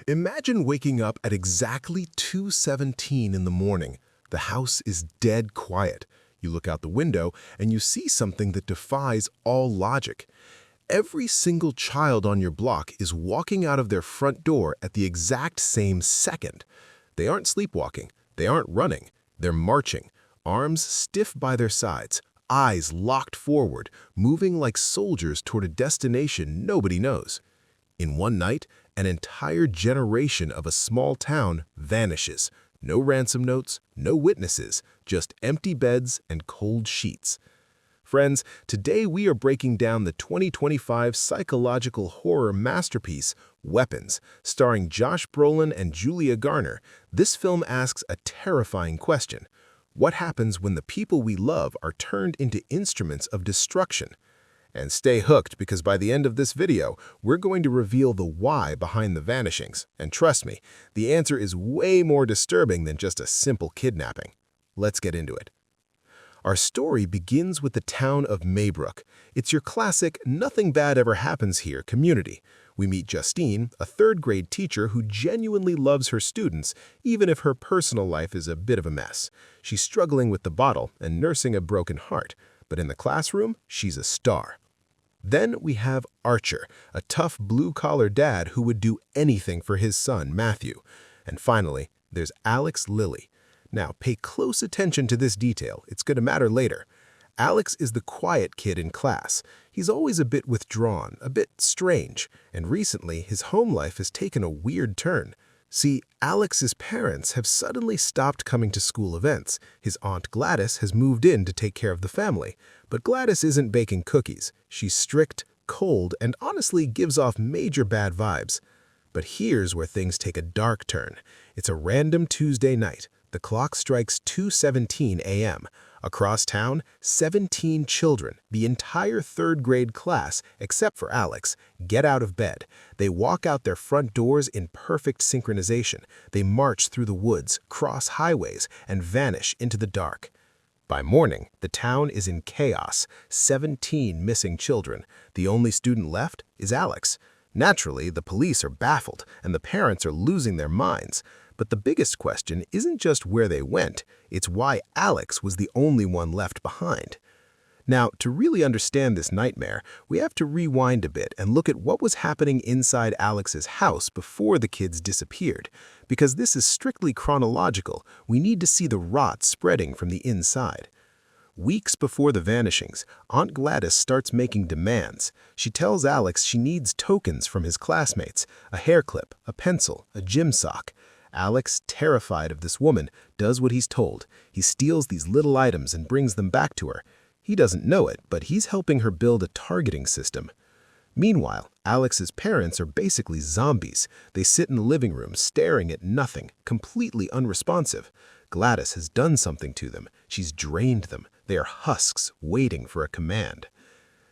Imagine waking up at exactly 2:17 in the morning. The house is dead quiet. You look out the window and you see something that defies all logic. Every single child on your block is walking out of their front door at the exact same second. They aren't sleepwalking. They aren't running. They're marching, arms stiff by their sides, eyes locked forward, moving like soldiers toward a destination nobody knows. In one night, an entire generation of a small town vanishes. No ransom notes, no witnesses, just empty beds and cold sheets. Friends, today we are breaking down the 2025 psychological horror masterpiece, Weapons, starring Josh Brolin and Julia Garner. This film asks a terrifying question. What happens when the people we love are turned into instruments of destruction? And stay hooked, because by the end of this video, we're going to reveal the why behind the vanishings. And trust me, the answer is way more disturbing than just a simple kidnapping. Let's get into it. Our story begins with the town of Maybrook. It's your classic nothing bad ever happens here community. We meet Justine, a third-grade teacher who genuinely loves her students, even if her personal life is a bit of a mess. She's struggling with the bottle and nursing a broken heart, but in the classroom, she's a star. Then we have Archer, a tough blue-collar dad who would do anything for his son, Matthew. And finally, there's Alex Lilly. Now, pay close attention to this detail. It's going to matter later. Alex is the quiet kid in class. He's always a bit withdrawn, a bit strange, and recently his home life has taken a weird turn. See, Alex's parents have suddenly stopped coming to school events. His aunt Gladys has moved in to take care of the family. But Gladys isn't baking cookies. She's strict, cold, and honestly gives off major bad vibes. But here's where things take a dark turn. It's a random Tuesday night. The clock strikes 2:17 a.m. Across town, 17 children, the entire third-grade class, except for Alex, get out of bed. They walk out their front doors in perfect synchronization. They march through the woods, cross highways, and vanish into the dark. By morning, the town is in chaos. 17 missing children. The only student left is Alex. Naturally, the police are baffled, and the parents are losing their minds. But the biggest question isn't just where they went, it's why Alex was the only one left behind. Now, to really understand this nightmare, we have to rewind a bit and look at what was happening inside Alex's house before the kids disappeared. Because this is strictly chronological, we need to see the rot spreading from the inside. Weeks before the vanishings, Aunt Gladys starts making demands. She tells Alex she needs tokens from his classmates, a hair clip, a pencil, a gym sock. Alex, terrified of this woman, does what he's told. He steals these little items and brings them back to her. He doesn't know it, but he's helping her build a targeting system. Meanwhile, Alex's parents are basically zombies. They sit in the living room staring at nothing, completely unresponsive. Gladys has done something to them. She's drained them. They are husks waiting for a command.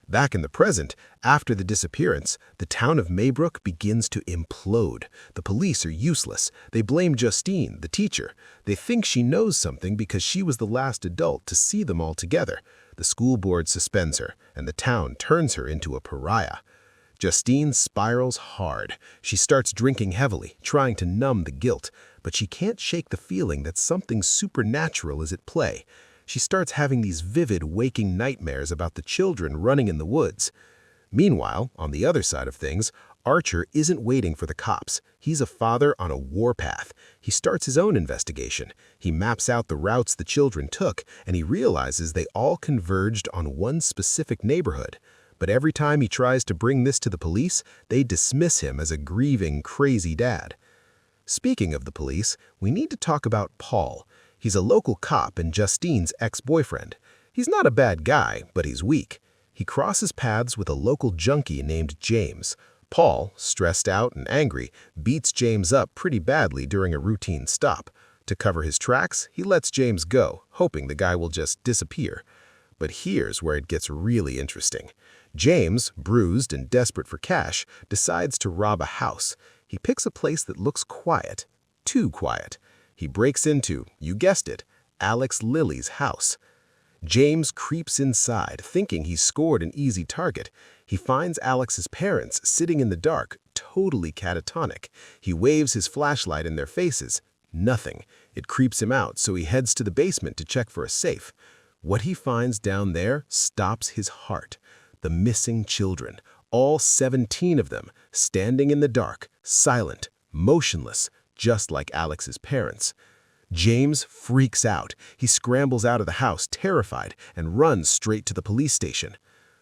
Back in the present, after the disappearance, the town of Maybrook begins to implode. The police are useless. They blame Justine, the teacher. They think she knows something because she was the last adult to see them all together. The school board suspends her, and the town turns her into a pariah. Justine spirals hard. She starts drinking heavily, trying to numb the guilt, but she can't shake the feeling that something supernatural is at play. She starts having these vivid waking nightmares about the children running in the woods. Meanwhile, on the other side of things, Archer isn't waiting for the cops. He's a father on a warpath. He starts his own investigation. He maps out the routes the children took, and he realizes they all converged on one specific neighborhood. But every time he tries to bring this to the police, they dismiss him as a grieving, crazy dad. Speaking of the police, we need to talk about Paul. He's a local cop and Justine's ex-boyfriend. He's not a bad guy, but he's weak. He crosses paths with a local junkie named James. Paul, stressed out and angry, beats James up pretty badly during a routine stop. To cover his tracks, he lets James go, hoping the guy will just disappear. But here's where it gets really interesting. James, bruised and desperate for cash, decides to rob a house. He picks a place that looks quiet, too quiet. He breaks into, you guessed it, Alex Lilly's house. James creeps inside, thinking he's scored an easy target. He finds Alex's parents sitting in the dark, totally catatonic. He waves his flashlight in their faces. Nothing. It creeps him out, so he heads to the basement to check for a safe. What he finds down there stops his heart. The missing children, all 17 of them, standing in the dark, silent, motionless, just like Alex's parents. James freaks out. He scrambles out of the house, terrified, and runs straight to the police station.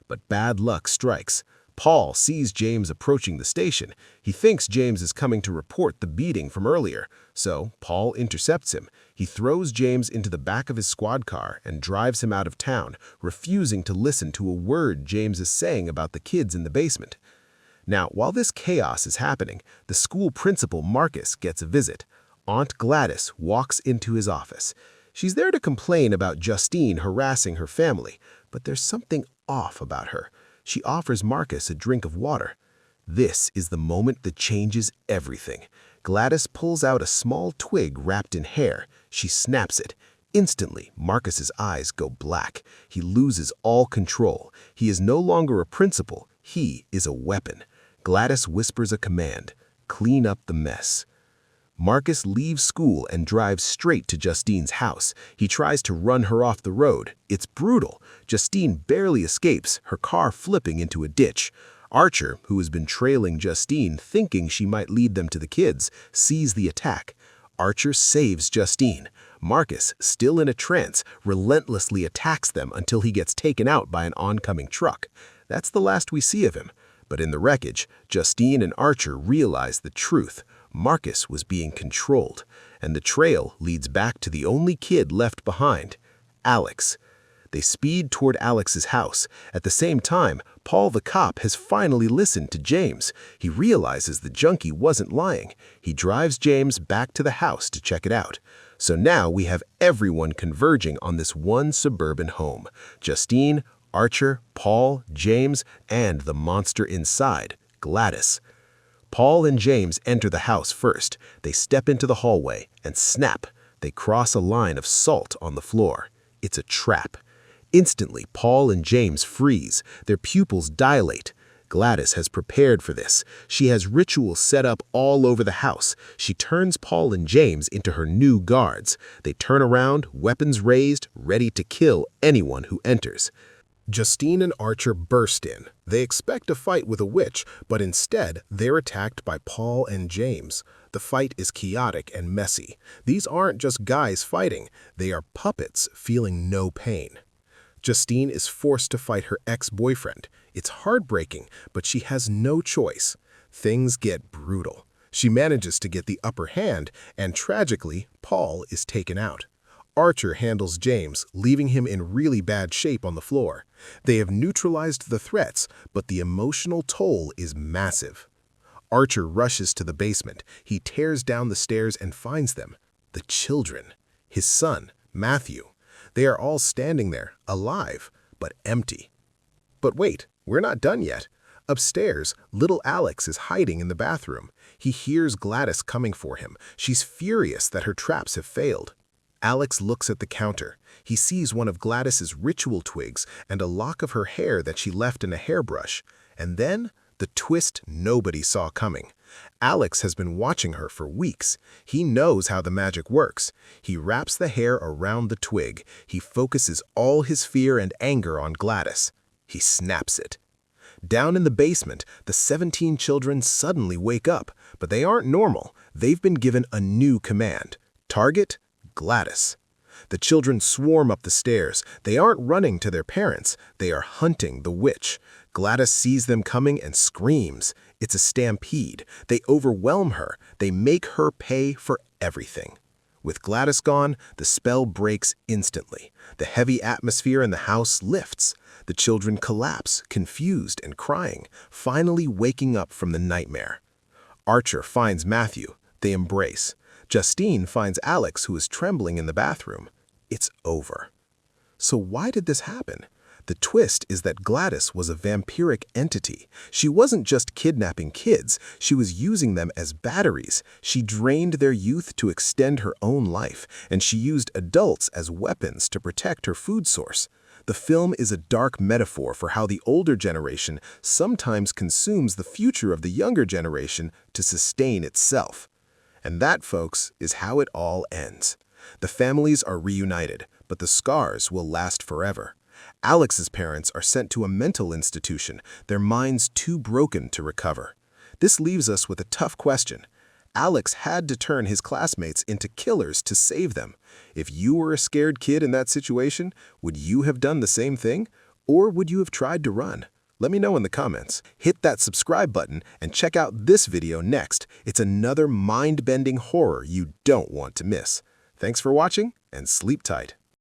But bad luck strikes. Paul sees James approaching the station. He thinks James is coming to report the beating from earlier, so Paul intercepts him. He throws James into the back of his squad car and drives him out of town, refusing to listen to a word James is saying about the kids in the basement. Now, while this chaos is happening, the school principal, Marcus, gets a visit. Aunt Gladys walks into his office. She's there to complain about Justine harassing her family, but there's something off about her. She offers Marcus a drink of water. This is the moment that changes everything. Gladys pulls out a small twig wrapped in hair. She snaps it. Instantly, Marcus's eyes go black. He loses all control. He is no longer a principal. He is a weapon. Gladys whispers a command: "Clean up the mess." Marcus leaves school and drives straight to Justine's house. He tries to run her off the road. It's brutal. Justine barely escapes, her car flipping into a ditch. Archer, who has been trailing Justine, thinking she might lead them to the kids, sees the attack. Archer saves Justine. Marcus, still in a trance, relentlessly attacks them until he gets taken out by an oncoming truck. That's the last we see of him. But in the wreckage, Justine and Archer realize the truth. Marcus was being controlled, and the trail leads back to the only kid left behind, Alex. They speed toward Alex's house. At the same time, Paul the cop has finally listened to James. He realizes the junkie wasn't lying. He drives James back to the house to check it out. So now we have everyone converging on this one suburban home: Justine, Archer, Paul, James, and the monster inside, Gladys. Paul and James enter the house first. They step into the hallway, and snap, they cross a line of salt on the floor. It's a trap. Instantly, Paul and James freeze. Their pupils dilate. Gladys has prepared for this. She has rituals set up all over the house. She turns Paul and James into her new guards. They turn around, weapons raised, ready to kill anyone who enters. Justine and Archer burst in. They expect a fight with a witch, but instead, they're attacked by Paul and James. The fight is chaotic and messy. These aren't just guys fighting. They are puppets feeling no pain. Justine is forced to fight her ex-boyfriend. It's heartbreaking, but she has no choice. Things get brutal. She manages to get the upper hand, and tragically, Paul is taken out. Archer handles James, leaving him in really bad shape on the floor. They have neutralized the threats, but the emotional toll is massive. Archer rushes to the basement. He tears down the stairs and finds them. The children. His son, Matthew. They are all standing there, alive, but empty. But wait, we're not done yet. Upstairs, little Alex is hiding in the bathroom. He hears Gladys coming for him. She's furious that her traps have failed. Alex looks at the counter. He sees one of Gladys's ritual twigs and a lock of her hair that she left in a hairbrush. And then, the twist nobody saw coming. Alex has been watching her for weeks. He knows how the magic works. He wraps the hair around the twig. He focuses all his fear and anger on Gladys. He snaps it. Down in the basement, the 17 children suddenly wake up, but they aren't normal. They've been given a new command. Target: Gladys. The children swarm up the stairs. They aren't running to their parents. They are hunting the witch. Gladys sees them coming and screams. It's a stampede. They overwhelm her. They make her pay for everything. With Gladys gone, the spell breaks instantly. The heavy atmosphere in the house lifts. The children collapse, confused and crying, finally waking up from the nightmare. Archer finds Matthew. They embrace. Justine finds Alex, who is trembling in the bathroom. It's over. So why did this happen? The twist is that Gladys was a vampiric entity. She wasn't just kidnapping kids, she was using them as batteries. She drained their youth to extend her own life, and she used adults as weapons to protect her food source. The film is a dark metaphor for how the older generation sometimes consumes the future of the younger generation to sustain itself. And that, folks, is how it all ends. The families are reunited, but the scars will last forever. Alex's parents are sent to a mental institution, their minds too broken to recover. This leaves us with a tough question. Alex had to turn his classmates into killers to save them. If you were a scared kid in that situation, would you have done the same thing? Or would you have tried to run? Let me know in the comments. Hit that subscribe button and check out this video next. It's another mind-bending horror you don't want to miss. Thanks for watching, and sleep tight.